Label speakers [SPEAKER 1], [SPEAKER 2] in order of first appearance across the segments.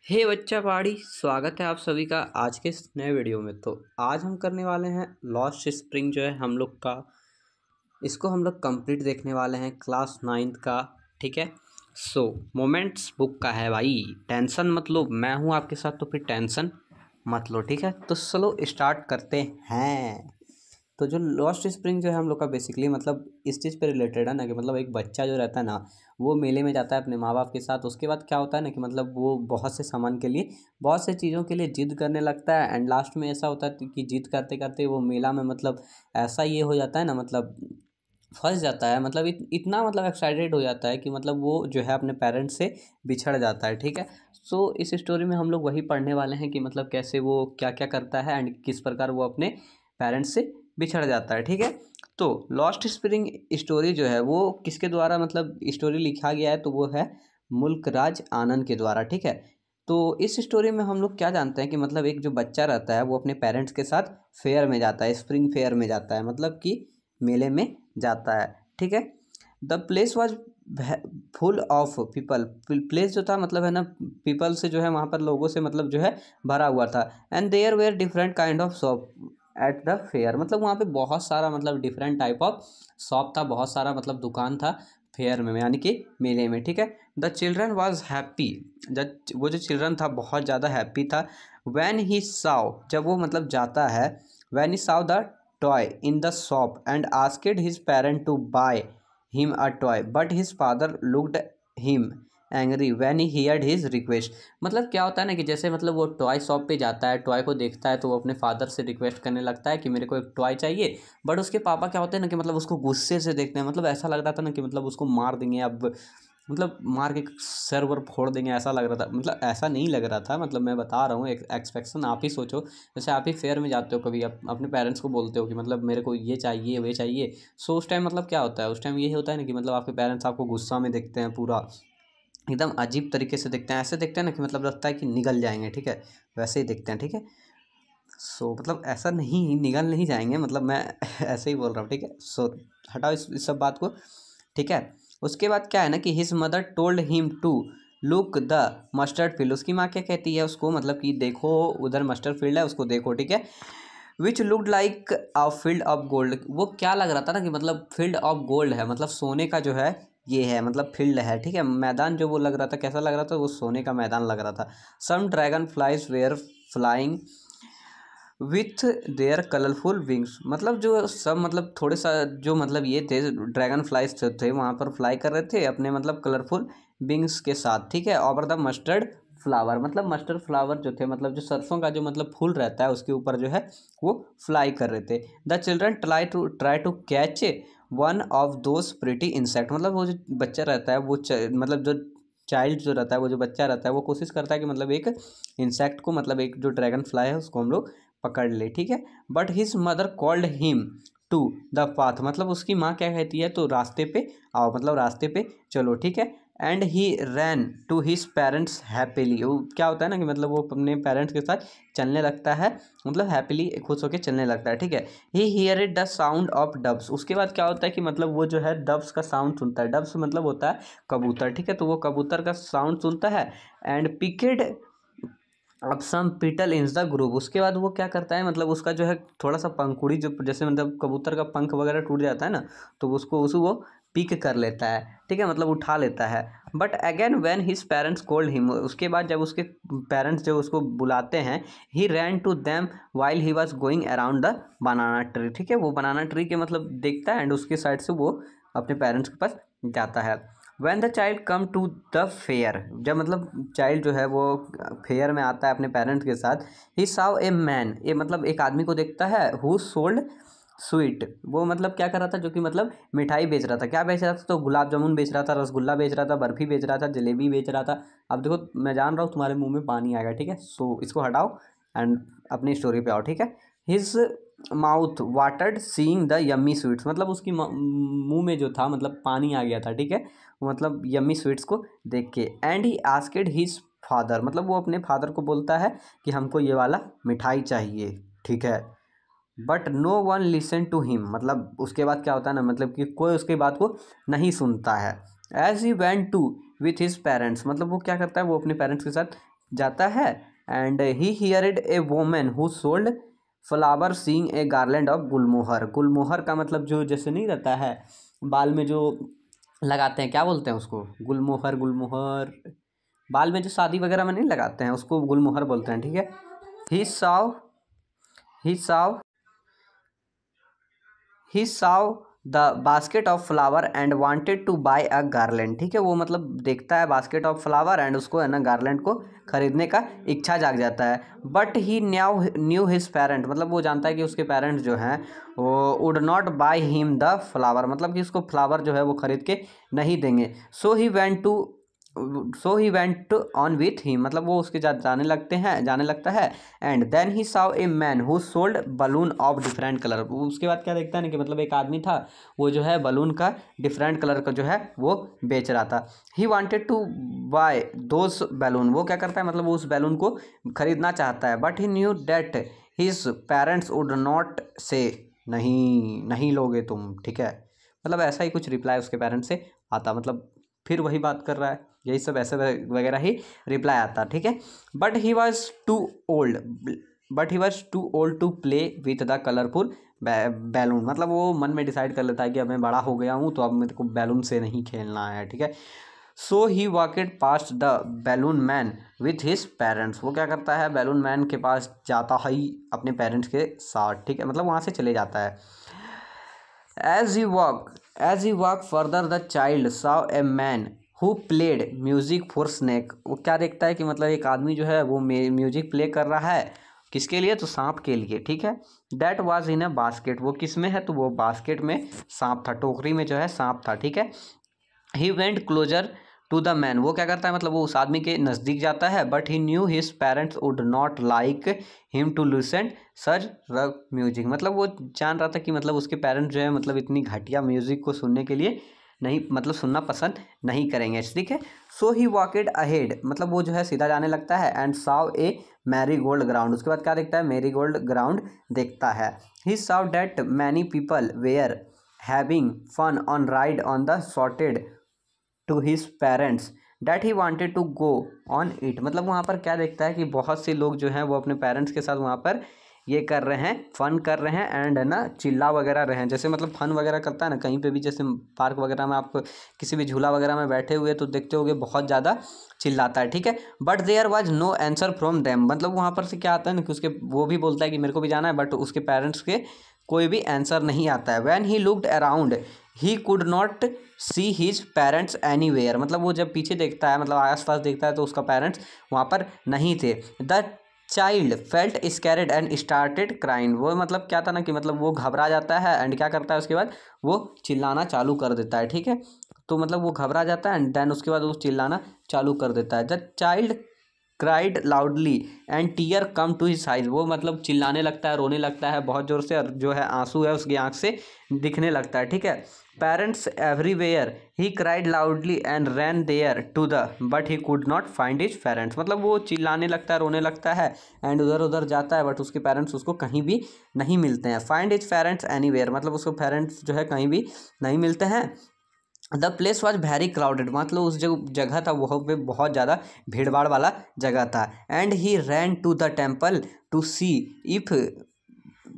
[SPEAKER 1] हे बच्चा पहाड़ी, स्वागत है आप सभी का आज के इस नए वीडियो में। तो आज हम करने वाले हैं लॉस्ट स्प्रिंग जो है हम लोग का, इसको हम लोग कंप्लीट देखने वाले हैं क्लास 9th का। ठीक है, सो मोमेंट्स बुक का है भाई। टेंशन मत लो, मैं हूँ आपके साथ, तो फिर टेंशन मत लो। ठीक है, तो चलो स्टार्ट करते हैं। तो जो लॉस्ट स्प्रिंग जो है हम लोग का बेसिकली मतलब इस चीज़ पे रिलेटेड है ना कि मतलब एक बच्चा जो रहता है ना, वो मेले में जाता है अपने माँ बाप के साथ। उसके बाद क्या होता है ना कि मतलब वो बहुत से सामान के लिए, बहुत से चीज़ों के लिए जिद करने लगता है। एंड लास्ट में ऐसा होता है कि जिद करते करते वो मेला में मतलब ऐसा ये हो जाता है ना, मतलब फंस जाता है। मतलब इतना मतलब एक्साइटेड हो जाता है कि मतलब वो जो है अपने पेरेंट्स से बिछड़ जाता है। ठीक है, सो इस स्टोरी में हम लोग वही पढ़ने वाले हैं कि मतलब कैसे वो क्या क्या करता है एंड किस प्रकार वो अपने पेरेंट्स से बिछड़ जाता है। ठीक है, तो लॉस्ट स्प्रिंग स्टोरी जो है वो किसके द्वारा मतलब स्टोरी लिखा गया है, तो वो है मुल्क राज आनंद के द्वारा। ठीक है, तो इस स्टोरी में हम लोग क्या जानते हैं कि मतलब एक जो बच्चा रहता है वो अपने पेरेंट्स के साथ फेयर में जाता है, स्प्रिंग फेयर में जाता है, मतलब कि मेले में जाता है। ठीक है, the place was full of people. Place जो था मतलब है ना, पीपल से जो है वहाँ पर लोगों से मतलब जो है भरा हुआ था। And there were different kind of shop at the fair. मतलब वहाँ पे बहुत सारा मतलब डिफरेंट टाइप ऑफ शॉप था, बहुत सारा मतलब दुकान था फेयर में, यानी कि मेले में। ठीक है, द चिल्ड्रन वॉज हैप्पी। जब वो जो चिल्ड्रन था बहुत ज़्यादा हैप्पी था। वैन ही साव, जब वो मतलब जाता है, when he saw the toy in the shop and asked his parent to buy him a toy, but his father looked him angry when he heard his request। मतलब क्या होता है ना कि जैसे मतलब वो टॉय शॉप पे जाता है, टॉय को देखता है, तो वो अपने फादर से रिक्वेस्ट करने लगता है कि मेरे को एक टॉय चाहिए। बट उसके पापा क्या होते हैं ना कि मतलब उसको गुस्से से देखते हैं। मतलब ऐसा लग रहा था ना कि मतलब उसको मार देंगे अब, मतलब मार के सर वर फोड़ देंगे, ऐसा लग रहा था। मतलब ऐसा नहीं लग रहा था, मतलब मैं बता रहा हूँ एक एक्सपेक्टेशन आप ही सोचो। जैसे आप ही फेयर में जाते हो कभी, अपने पेरेंट्स को बोलते हो कि मतलब मेरे को ये चाहिए वे चाहिए। सो उस टाइम मतलब क्या होता है, उस टाइम यही होता है ना कि मतलब आपके पेरेंट्स आपको गुस्सा में देखते हैं, पूरा एकदम अजीब तरीके से देखते हैं। ऐसे देखते हैं ना कि मतलब लगता है कि निगल जाएंगे। ठीक है, वैसे ही देखते हैं। ठीक है, सो मतलब ऐसा नहीं, निगल नहीं जाएंगे, मतलब मैं ऐसे ही बोल रहा हूँ। ठीक है, सो हटाओ इस सब बात को। ठीक है, उसके बाद क्या है ना कि his mother told him to look the mustard field. उसकी माँ क्या कहती है उसको, मतलब कि देखो उधर मस्टर्ड फील्ड है, उसको देखो। ठीक है, which looked like a field of gold. वो क्या लग रहा था ना कि मतलब फील्ड ऑफ गोल्ड है, मतलब सोने का जो है ये है, मतलब फील्ड है। ठीक है, मैदान जो वो लग रहा था, कैसा लग रहा था, वो सोने का मैदान लग रहा था। Some dragonflies were flying with their colourful wings. मतलब जो सब मतलब थोड़े सा जो मतलब ये थे ड्रैगन फ्लाइज थे वहाँ पर फ्लाई कर रहे थे अपने मतलब कलरफुल विंग्स के साथ। ठीक है, ओवर द मस्टर्ड फ्लावर। मतलब मस्टर्ड फ्लावर जो थे, मतलब जो सरसों का जो मतलब फूल रहता है उसके ऊपर जो है वो फ्लाई कर रहे थे। The children try to catch one of those pretty insect. मतलब वो जो बच्चा रहता है वो मतलब जो चाइल्ड जो रहता है, वो जो बच्चा रहता है, वो कोशिश करता है कि मतलब एक इंसेक्ट को, मतलब एक जो ड्रैगन फ्लाई है उसको हम लोग पकड़ ले। ठीक है, but his mother called him to the path. मतलब उसकी माँ क्या कहती है, तो रास्ते पे आओ, मतलब रास्ते पे चलो। ठीक है, and he ran to his parents happily. वो क्या होता है ना कि मतलब वो अपने पेरेंट्स के साथ चलने लगता है, मतलब हैप्पीली खुश होकर चलने लगता है। ठीक है, he hear it the sound of doves. उसके बाद क्या होता है कि मतलब वो जो है डब्स का साउंड सुनता है। डब्स मतलब होता है कबूतर। ठीक है, तो वो कबूतर का साउंड सुनता है। एंड पिकेड अब सम पीटल इन द ग्रुप। उसके बाद वो क्या करता है, मतलब उसका जो है थोड़ा सा पंखुड़ी जो, जैसे मतलब कबूतर का पंख वगैरह टूट जाता है ना, तो उसको वो पिक कर लेता है। ठीक है, मतलब उठा लेता है। But again when his parents called him. उसके बाद जब उसके पेरेंट्स जो उसको बुलाते हैं, he ran to them while he was going around the banana tree. ठीक है, वो बनाना ट्री के मतलब देखता है एंड उसके साइड से वो अपने पेरेंट्स के पास जाता है। When the child come to the fair. जब मतलब चाइल्ड जो है वो फेयर में आता है अपने पेरेंट्स के साथ, ही साव ए मैन। ये मतलब एक आदमी को देखता है, हु सोल्ड स्वीट। वो मतलब क्या कर रहा था, जो कि मतलब मिठाई बेच रहा था। क्या बेच रहा था, तो गुलाब जामुन बेच रहा था, रसगुल्ला बेच रहा था, बर्फी बेच रहा था, जलेबी बेच रहा था। अब देखो मैं जान रहा हूँ तुम्हारे मुंह में पानी आएगा। ठीक है, सो इसको हटाओ एंड अपनी स्टोरी पे आओ। ठीक है, his mouth watered seeing the yummy sweets. मतलब उसकी मुंह में जो था मतलब पानी आ गया था। ठीक है, मतलब यम्मी स्वीट्स को देख के। And he asked his father. मतलब वो अपने फादर को बोलता है कि हमको ये वाला मिठाई चाहिए। ठीक है, but no one listen to him. मतलब उसके बाद क्या होता है ना, मतलब कि कोई उसकी बात को नहीं सुनता है। As he went to with his parents. मतलब वो क्या करता है, वो अपने पेरेंट्स के साथ जाता है and he heard a women who sold flower seeing a garland of gulmohar. गुलमोहर का मतलब जो जैसे नहीं रहता है बाल में जो लगाते हैं, क्या बोलते हैं उसको, गुलमोहर। गुलमोहर बाल में जो शादी वगैरह में नहीं लगाते हैं उसको गुलमोहर बोलते हैं, ठीक है। He saw he saw he saw the basket of flower and wanted to buy a garland, ठीक है। वो मतलब देखता है बास्केट ऑफ फ्लावर एंड उसको है ना गार्लैंड को खरीदने का इच्छा जाग जाता है। But he knew his parent, मतलब वो जानता है कि उसके पेरेंट्स जो हैं वो would not by him the flower, मतलब कि उसको फ्लावर जो है वो खरीद के नहीं देंगे। So he went on with he, मतलब वो उसके साथ जाने लगता है। And then he saw a man who sold balloon of different colour. उसके बाद क्या देखता है ना कि मतलब एक आदमी था वो जो है बलून का डिफरेंट कलर का जो है वो बेच रहा था। He wanted to buy those balloon, वो क्या करता है मतलब वो उस बैलून को खरीदना चाहता है। But he knew that his parents would not say, नहीं लोगे तुम, ठीक है। मतलब ऐसा ही कुछ रिप्लाई उसके पेरेंट्स से आता, मतलब फिर वही बात कर रहा है, यही सब ऐसे वगैरह ही रिप्लाई आता, ठीक है। But he was too old to play with the colourful balloon, मतलब वो मन में डिसाइड कर लेता है कि अब मैं बड़ा हो गया हूँ तो अब मेरे को बैलून से नहीं खेलना है, ठीक है। So he walked past the balloon man with his parents, वो क्या करता है बैलून मैन के पास जाता है अपने पेरेंट्स के साथ, ठीक है, मतलब वहाँ से चले जाता है। As he walked further, the child saw a man who played music for snake। वो क्या देखता है कि मतलब एक आदमी जो है वो म्यूजिक प्ले कर रहा है, किसके लिए, तो सांप के लिए, ठीक है। That was in a basket, वो किस में है, तो वो बास्केट में सांप था, टोकरी में जो है सांप था, ठीक है। He went closer to the man, वो क्या करता है मतलब वो उस आदमी के नज़दीक जाता है। But he knew his parents would not like him to listen such rug music, मतलब वो जान रहा था कि मतलब उसके पेरेंट्स जो है मतलब इतनी घटिया म्यूजिक को सुनने के लिए नहीं, मतलब सुनना पसंद नहीं करेंगे, ठीक है। सो ही वॉकेड अहेड, मतलब वो जो है सीधा जाने लगता है। And Sao A Marie Gold ground, उसके बाद क्या देखता है, मैरी गोल्ड ग्राउंड देखता है। He saw that many people were having fun on ride on the sorted to his parents that he wanted to go on it, मतलब वहाँ पर क्या देखता है कि बहुत से लोग जो हैं वो अपने पेरेंट्स के साथ वहाँ पर ये कर रहे हैं, फन कर रहे हैं एंड है ना चिल्ला वगैरह रहे हैं, जैसे मतलब फन वगैरह करता है ना कहीं पे भी, जैसे पार्क वगैरह में आप किसी भी झूला वगैरह में बैठे हुए तो देखते होगे बहुत ज़्यादा चिल्लाता है, ठीक है। But there was no answer from them, मतलब वहाँ पर से क्या आता है ना कि उसके, वो भी बोलता है कि मेरे को भी जाना है, बट उसके पेरेंट्स के कोई भी आंसर नहीं आता है। When he looked around he could not see his parents anywhere, मतलब वो जब पीछे देखता है, मतलब आसपास देखता है तो उसका पेरेंट्स वहाँ पर नहीं थे। The child felt scared and started crying, वो मतलब क्या था ना कि मतलब वो घबरा जाता है एंड क्या करता है उसके बाद वो चिल्लाना चालू कर देता है, ठीक है। तो मतलब वो घबरा जाता है एंड देन उसके बाद वो चिल्लाना चालू कर देता है। The child cried loudly and tear come to his eyes, वो मतलब चिल्लाने लगता है, रोने लगता है बहुत ज़ोर से, और जो है आंसू है उसकी आंख से दिखने लगता है, ठीक है। Parents everywhere he cried loudly and ran there to the but he could not find his parents, मतलब वो चिल्लाने लगता है, रोने लगता है एंड उधर उधर जाता है बट उसके पेरेंट्स उसको कहीं भी नहीं मिलते हैं। फाइंड हिज पेरेंट्स एनीवेयर, मतलब उसको पेरेंट्स जो है कहीं भी नहीं मिलते हैं। The place was very crowded, मतलब उस जो जगह था वहाँ पे बहुत ज़्यादा भीड़ भाड़ वाला जगह था। And he ran to the temple to see if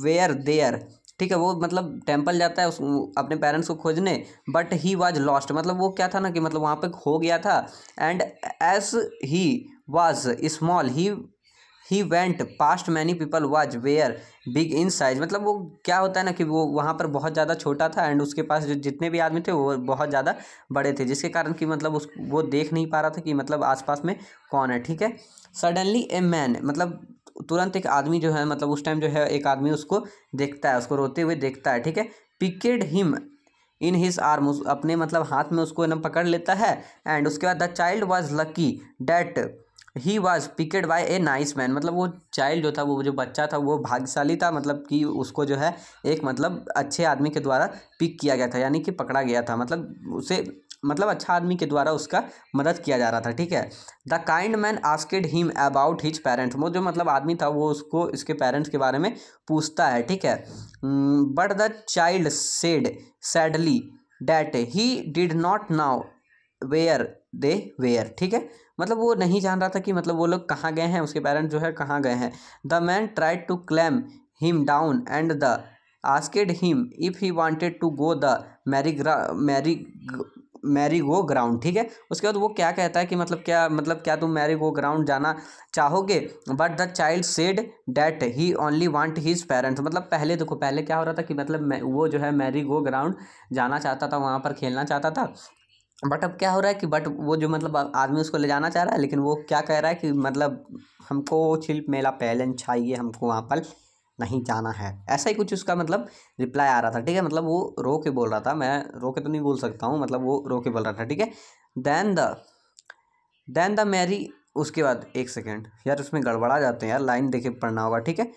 [SPEAKER 1] were there, ठीक है, वो मतलब टेम्पल जाता है अपने पेरेंट्स को खोजने, बट ही वाज लॉस्ट, मतलब वो क्या था ना कि मतलब वहाँ पे खो गया था। And as he was small he went past many people was were big in size, मतलब वो क्या होता है ना कि वो वहाँ पर बहुत ज़्यादा छोटा था एंड उसके पास जो जितने भी आदमी थे वो बहुत ज़्यादा बड़े थे, जिसके कारण कि मतलब वो देख नहीं पा रहा था कि मतलब आसपास में कौन है, ठीक है। सडनली ए मैन, मतलब तुरंत एक आदमी जो है, मतलब उस टाइम जो है एक आदमी उसको देखता है, उसको रोते हुए देखता है, ठीक है। पिकेड हिम इन हिज आर्म, अपने मतलब हाथ में उसको एकदम पकड़ लेता है। एंड उसके बाद the child was lucky that he was picked by a nice man, मतलब वो चाइल्ड जो था, वो जो बच्चा था वो भाग्यशाली था, मतलब कि उसको जो है एक मतलब अच्छे आदमी के द्वारा पिक किया गया था, यानी कि पकड़ा गया था, मतलब उसे मतलब अच्छा आदमी के द्वारा उसका मदद किया जा रहा था, ठीक है। The kind man asked him about his parents, वो जो मतलब आदमी था वो उसको इसके पेरेंट्स के बारे में पूछता है, ठीक है। But the child said sadly that he did not know where they were, ठीक है। मतलब वो नहीं जान रहा था कि मतलब वो लोग कहाँ गए हैं, उसके पेरेंट्स जो है कहाँ गए हैं। The man tried to calm him down and the asked him if he wanted to go the merry go ground, ठीक है। उसके बाद वो क्या कहता है कि मतलब क्या तुम मैरी गो ग्राउंड जाना चाहोगे, but the child said that he only want his parents. मतलब पहले देखो, पहले क्या हो रहा था कि मतलब वो जो है मैरी गो ग्राउंड जाना चाहता था, वहाँ पर खेलना चाहता था। बट अब क्या हो रहा है कि बट वो जो मतलब आदमी उसको ले जाना चाह रहा है, लेकिन वो क्या कह रहा है कि मतलब हमको छिल्प मेला पैलन चाहिए, हमको वहाँ पर नहीं जाना है। ऐसा ही कुछ उसका मतलब रिप्लाई आ रहा था, ठीक है। मतलब वो रो के बोल रहा था, मैं रो के तो नहीं बोल सकता हूँ, मतलब वो रो के बोल रहा था, ठीक है। देन द मैरी, उसके बाद एक सेकेंड यार, उसमें गड़बड़ा जाते हैं यार, लाइन देखे पढ़ना होगा, ठीक है।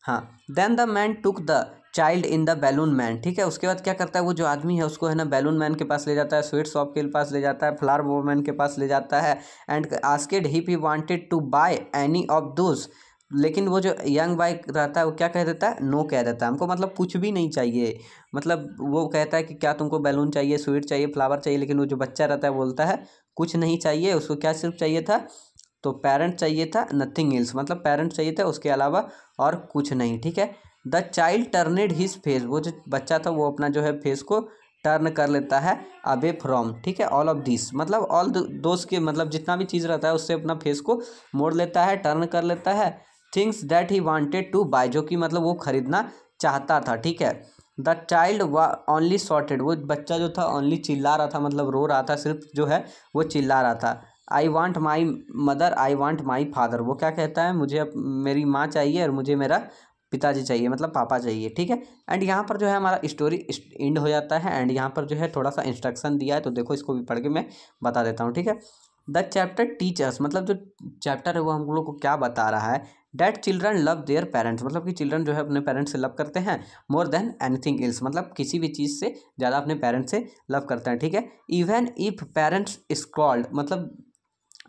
[SPEAKER 1] हाँ, then the man took the child in the balloon man, ठीक है। उसके बाद क्या करता है वो जो आदमी है उसको है ना बैलून मैन के पास ले जाता है, स्वीट शॉप के पास ले जाता है, फ्लावर वोमैन के पास ले जाता है, and asked if he wanted to buy any of those. लेकिन वो जो यंग बॉय रहता है वो क्या कह देता है, नो कह देता है, हमको मतलब कुछ भी नहीं चाहिए। मतलब वो कहता है कि क्या तुमको बैलून चाहिए, स्वीट चाहिए, फ्लावर चाहिए, लेकिन वो जो बच्चा रहता है बोलता है कुछ नहीं चाहिए, उसको क्या सिर्फ चाहिए था, तो पेरेंट चाहिए था, नथिंग एल्स, मतलब पेरेंट चाहिए था, उसके अलावा और कुछ नहीं, ठीक है। The child turned his face, वो जो बच्चा था वो अपना जो है फेस को टर्न कर लेता है अवे फ्रॉम, ठीक है, ऑल ऑफ दिस, मतलब ऑल दोस्त के मतलब जितना भी चीज़ रहता है उससे अपना फेस को मोड़ लेता है, टर्न कर लेता है। Things that he wanted to buy, जो कि मतलब वो खरीदना चाहता था, ठीक है। The child was only sorted, वो बच्चा जो था ओनली चिल्ला रहा था, मतलब रो रहा था, सिर्फ जो है वो चिल्ला रहा था। I want my mother, I want my father, वो क्या कहता है, मुझे अब मेरी माँ चाहिए और मुझे मेरा पिताजी चाहिए, मतलब पापा चाहिए, ठीक है। एंड यहाँ पर जो है हमारा स्टोरी एंड हो जाता है। एंड यहाँ पर जो है थोड़ा सा इंस्ट्रक्शन दिया है, तो देखो इसको भी पढ़ के मैं बता देता हूँ, ठीक है। द चैप्टर टीचर्स, मतलब जो चैप्टर है वो हम लोग को क्या बता रहा है, that children love their parents, मतलब कि चिल्ड्रन जो है अपने पेरेंट्स से लव करते हैं, मोर देन एनीथिंग एल्स, मतलब किसी भी चीज़ से ज़्यादा अपने पेरेंट्स से लव करते हैं, ठीक है। इवन इफ पेरेंट्स स्कॉल्ड, मतलब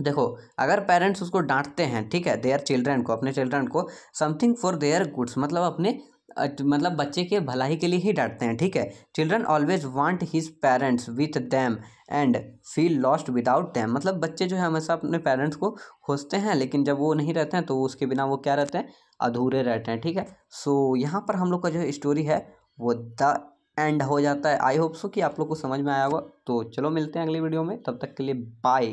[SPEAKER 1] देखो अगर पेरेंट्स उसको डांटते हैं, ठीक है, देयर चिल्ड्रन को, अपने चिल्ड्रन को, समथिंग फॉर देयर गुड्स, मतलब अपने मतलब बच्चे के भलाई के लिए ही डांटते हैं, ठीक है। Children always want his parents with them and feel lost without them, मतलब बच्चे जो है हमेशा अपने पेरेंट्स को खोजते हैं, लेकिन जब वो नहीं रहते हैं तो उसके बिना वो क्या रहते हैं, अधूरे रहते हैं, ठीक है। सो यहाँ पर हम लोग का जो स्टोरी है वो द एंड हो जाता है। आई होप सो कि आप लोग को समझ में आया होगा। तो चलो मिलते हैं अगली वीडियो में, तब तक के लिए बाय।